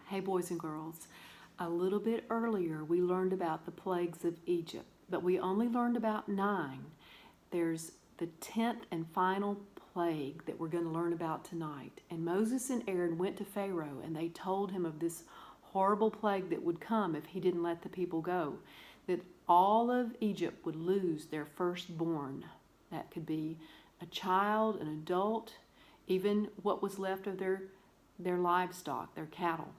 Hey boys and girls, a little bit earlier we learned about the plagues of Egypt, but we only learned about 9. There's the 10th and final plague that we're going to learn about tonight. And Moses and Aaron went to Pharaoh and they told him of this horrible plague that would come if he didn't let the people go, that all of Egypt would lose their firstborn. That could be a child, an adult, even what was left of their livestock, their cattle.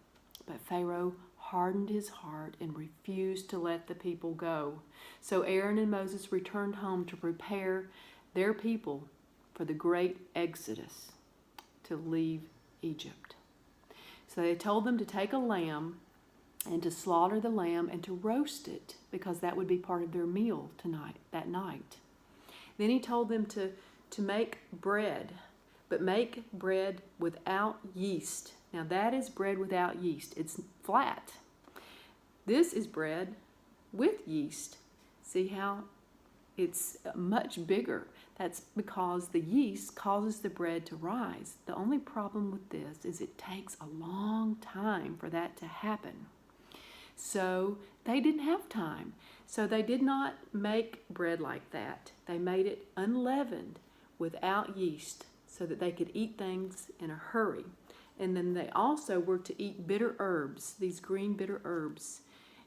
But Pharaoh hardened his heart and refused to let the people go. So Aaron and Moses returned home to prepare their people for the great exodus to leave Egypt. So they told them to take a lamb and to slaughter the lamb and to roast it, because that would be part of their meal that night. Then he told them to make bread, but make bread without yeast. Now that is bread without yeast. It's flat. This is bread with yeast. See how it's much bigger? That's because the yeast causes the bread to rise. The only problem with this is it takes a long time for that to happen. So they didn't have time. So they did not make bread like that. They made it unleavened without yeast so that they could eat things in a hurry. And then they also were to eat bitter herbs, these green bitter herbs.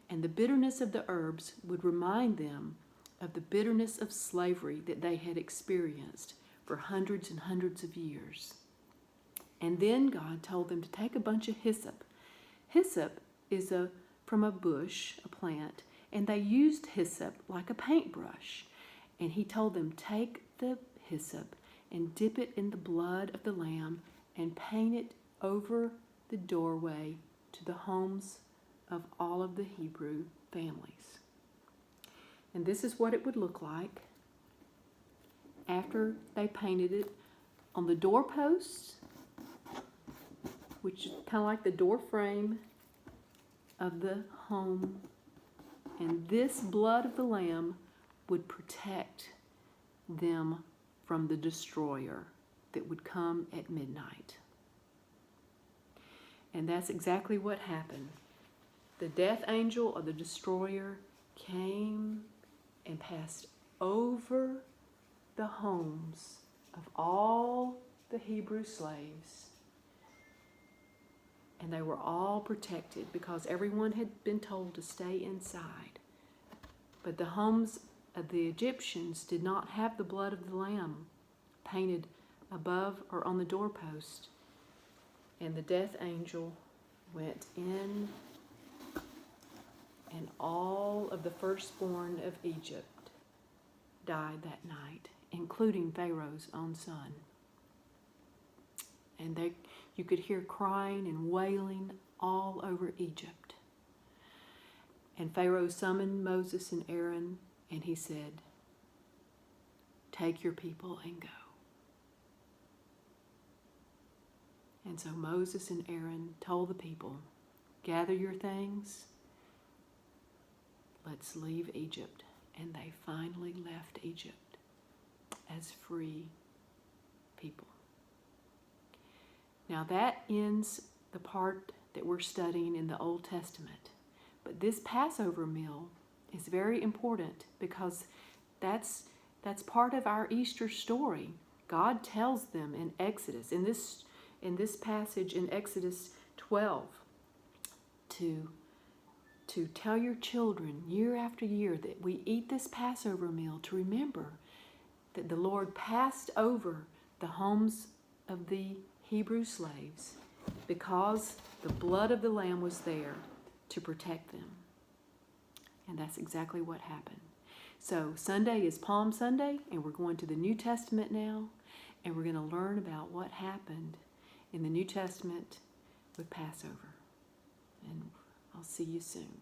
And the bitterness of the herbs would remind them of the bitterness of slavery that they had experienced for hundreds and hundreds of years. And then God told them to take a bunch of hyssop. Hyssop is from a bush, a plant, and they used hyssop like a paintbrush. And he told them, take the hyssop and dip it in the blood of the lamb and paint it over the doorway to the homes of all of the Hebrew families. And this is what it would look like after they painted it on the doorposts, which is kind of like the door frame of the home. And this blood of the lamb would protect them from the destroyer that would come at midnight. And that's exactly what happened. The death angel or the destroyer came and passed over the homes of all the Hebrew slaves. And they were all protected because everyone had been told to stay inside. But the homes of the Egyptians did not have the blood of the lamb painted above or on the doorpost. And the death angel went in, and all of the firstborn of Egypt died that night, including Pharaoh's own son. And you could hear crying and wailing all over Egypt. And Pharaoh summoned Moses and Aaron, and he said, take your people and go. And so Moses and Aaron told the people, gather your things, let's leave Egypt. And they finally left Egypt as free people. Now that ends the part that we're studying in the Old Testament. But this Passover meal is very important because that's part of our Easter story. God tells them in Exodus, in this passage in Exodus 12, to tell your children year after year that we eat this Passover meal to remember that the Lord passed over the homes of the Hebrew slaves because the blood of the Lamb was there to protect them. And that's exactly what happened. So Sunday is Palm Sunday, and we're going to the New Testament now, and we're going to learn about what happened in the New Testament with Passover. And I'll see you soon.